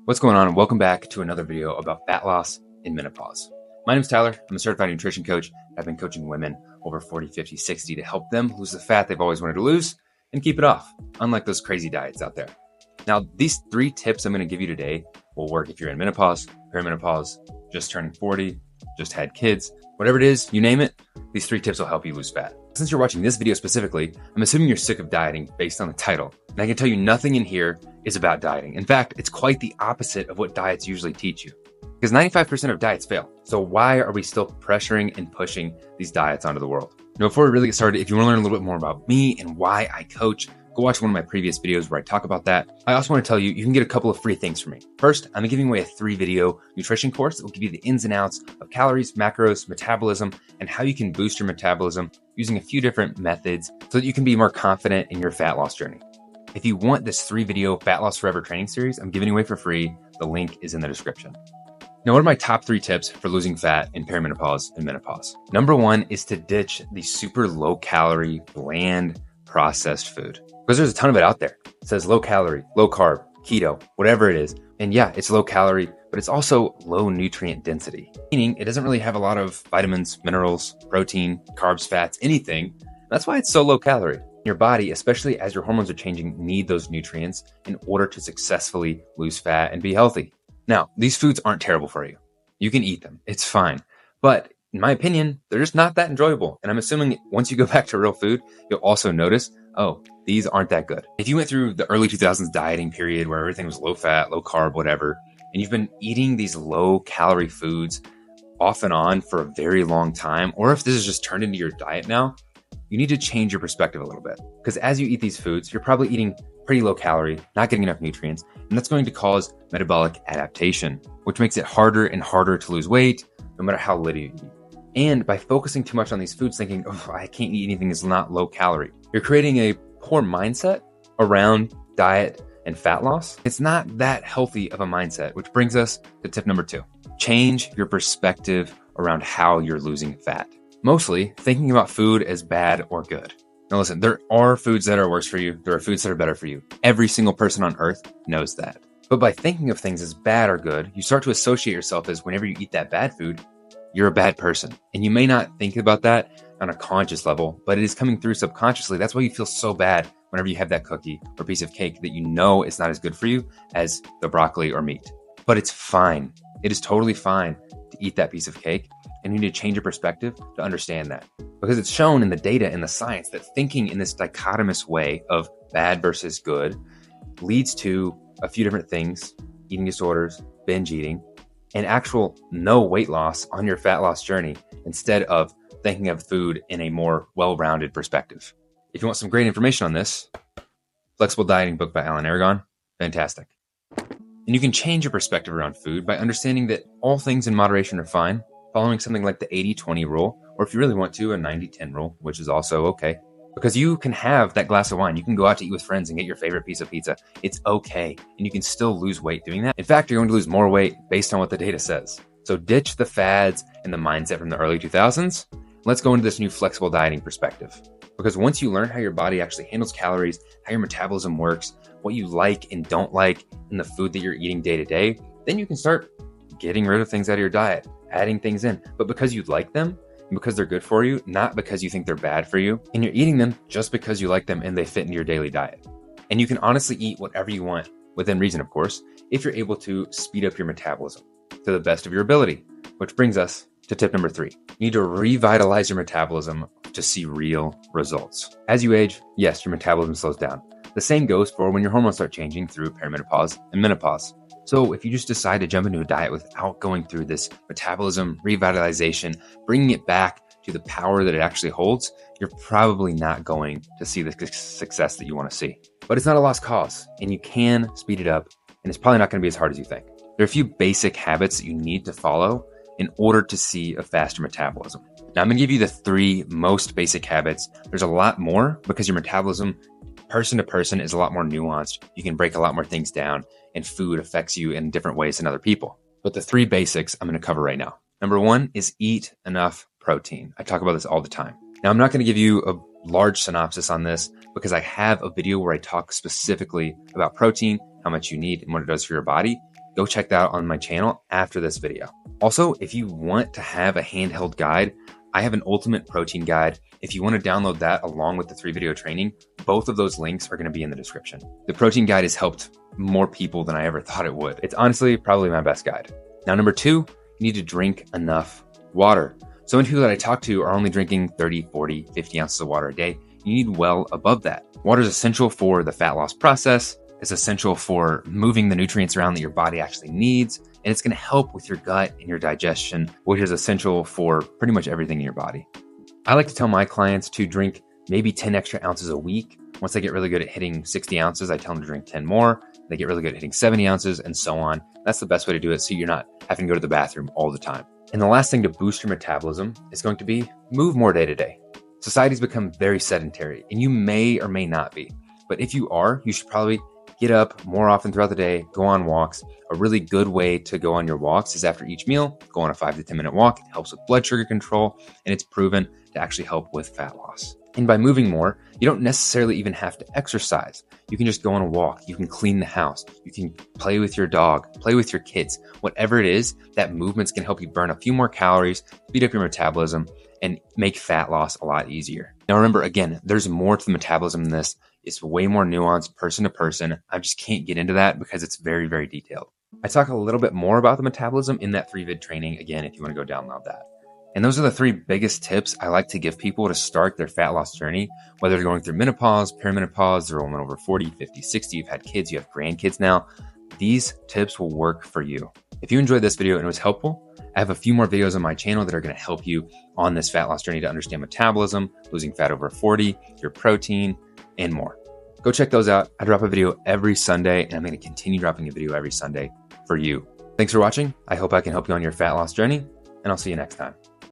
What's going on? And welcome back to another video about fat loss in menopause. My name is Tyler. I'm a certified nutrition coach. I've been coaching women over 40, 50, 60 to help them lose the fat they've always wanted to lose and keep it off, unlike those crazy diets out there. Now, these 3 tips I'm going to give you today will work if you're in menopause, perimenopause, just turning 40, just had kids, whatever it is, you name it, these 3 tips will help you lose fat. Since you're watching this video specifically, I'm assuming you're sick of dieting based on the title. And I can tell you nothing in here is about dieting. In fact, it's quite the opposite of what diets usually teach you. Because 95% of diets fail. So why are we still pressuring and pushing these diets onto the world? Now, before we really get started, if you want to learn a little bit more about me and why I coach, go watch one of my previous videos where I talk about that. I also want to tell you, you can get a couple of free things from me. First, I'm giving away a 3-video nutrition course that will give you the ins and outs of calories, macros, metabolism, and how you can boost your metabolism using a few different methods so that you can be more confident in your fat loss journey. If you want this 3-video Fat Loss Forever training series, I'm giving away for free. The link is in the description. Now, what are my top 3 tips for losing fat in perimenopause and menopause? Number 1 is to ditch the super low calorie, bland, processed food. Because there's a ton of it out there. It says low calorie, low carb, keto, whatever it is. And yeah, it's low calorie, but it's also low nutrient density, meaning it doesn't really have a lot of vitamins, minerals, protein, carbs, fats, anything. That's why it's so low calorie. Your body, especially as your hormones are changing, need those nutrients in order to successfully lose fat and be healthy. Now, these foods aren't terrible for you. You can eat them. It's fine. But in my opinion, they're just not that enjoyable. And I'm assuming once you go back to real food, you'll also notice, oh, these aren't that good. If you went through the early 2000s dieting period where everything was low fat, low carb, whatever, and you've been eating these low calorie foods off and on for a very long time, or if this has just turned into your diet now, you need to change your perspective a little bit. Because as you eat these foods, you're probably eating pretty low calorie, not getting enough nutrients, and that's going to cause metabolic adaptation, which makes it harder and harder to lose weight, no matter how little you eat. And by focusing too much on these foods, thinking, oh, I can't eat anything that's not low calorie, you're creating a poor mindset around diet and fat loss. It's not that healthy of a mindset, which brings us to tip number 2. Change your perspective around how you're losing fat. Mostly thinking about food as bad or good. Now listen, there are foods that are worse for you. There are foods that are better for you. Every single person on earth knows that. But by thinking of things as bad or good, you start to associate yourself as whenever you eat that bad food, you're a bad person. And you may not think about that on a conscious level, but it is coming through subconsciously. That's why you feel so bad whenever you have that cookie or piece of cake that you know it's not as good for you as the broccoli or meat. But it's fine. It is totally fine to eat that piece of cake. And you need to change your perspective to understand that. Because it's shown in the data and the science that thinking in this dichotomous way of bad versus good leads to a few different things: eating disorders, binge eating, and actual no weight loss on your fat loss journey, instead of thinking of food in a more well-rounded perspective. If you want some great information on this, Flexible Dieting book by Alan Aragon, fantastic. And you can change your perspective around food by understanding that all things in moderation are fine, following something like the 80-20 rule, or if you really want to, a 90-10 rule, which is also okay. Because you can have that glass of wine, you can go out to eat with friends and get your favorite piece of pizza. It's okay, and you can still lose weight doing that. In fact, you're going to lose more weight based on what the data says. So ditch the fads and the mindset from the early 2000s. Let's go into this new flexible dieting perspective. Because once you learn how your body actually handles calories, how your metabolism works, what you like and don't like in the food that you're eating day to day, then you can start getting rid of things out of your diet, adding things in, but because you like them and because they're good for you, not because you think they're bad for you, and you're eating them just because you like them and they fit into your daily diet. And you can honestly eat whatever you want, within reason, of course, if you're able to speed up your metabolism to the best of your ability, which brings us to tip number 3. You need to revitalize your metabolism to see real results. As you age, yes, your metabolism slows down. The same goes for when your hormones start changing through perimenopause and menopause. So if you just decide to jump into a diet without going through this metabolism revitalization, bringing it back to the power that it actually holds, you're probably not going to see the success that you want to see. But it's not a lost cause, and you can speed it up, and it's probably not going to be as hard as you think. There are a few basic habits that you need to follow in order to see a faster metabolism. Now, I'm going to give you the 3 most basic habits. There's a lot more because your metabolism, person to person, is a lot more nuanced. You can break a lot more things down, and food affects you in different ways than other people. But the 3 basics I'm going to cover right now. Number 1 is eat enough protein. I talk about this all the time. Now, I'm not going to give you a large synopsis on this because I have a video where I talk specifically about protein, how much you need, and what it does for your body. go check that out on my channel after this video. Also, if you want to have a handheld guide, I have an ultimate protein guide. If you want to download that along with the 3-video training, both of those links are going to be in the description. The protein guide has helped more people than I ever thought it would. It's honestly probably my best guide. Now, number 2, you need to drink enough water. So many people that I talk to are only drinking 30, 40, 50 ounces of water a day. You need well above that. Water is essential for the fat loss process. It's essential for moving the nutrients around that your body actually needs. And it's going to help with your gut and your digestion, which is essential for pretty much everything in your body. I like to tell my clients to drink maybe 10 extra ounces a week. Once they get really good at hitting 60 ounces, I tell them to drink 10 more. They get really good at hitting 70 ounces and so on. That's the best way to do it so you're not having to go to the bathroom all the time. And the last thing to boost your metabolism is going to be move more day to day. Society's become very sedentary, and you may or may not be. But if you are, you should probably get up more often throughout the day, go on walks. A really good way to go on your walks is after each meal, go on a 5 to 10 minute walk. It helps with blood sugar control, and it's proven to actually help with fat loss. And by moving more, you don't necessarily even have to exercise. You can just go on a walk. You can clean the house. You can play with your dog, play with your kids. Whatever it is, that movement's going to help you burn a few more calories, speed up your metabolism, and make fat loss a lot easier. Now remember, again, there's more to the metabolism than this. It's way more nuanced person to person. I just can't get into that because it's very, very detailed. I talk a little bit more about the metabolism in that 3-vid training, again, if you want to go download that. And those are the 3 biggest tips I like to give people to start their fat loss journey, whether they're going through menopause, perimenopause, they're a woman over 40, 50, 60, you've had kids, you have grandkids now. These tips will work for you. If you enjoyed this video and it was helpful, I have a few more videos on my channel that are going to help you on this fat loss journey to understand metabolism, losing fat over 40, your protein, and more. Go check those out. I drop a video every Sunday, and I'm going to continue dropping a video every Sunday for you. Thanks for watching. I hope I can help you on your fat loss journey, and I'll see you next time.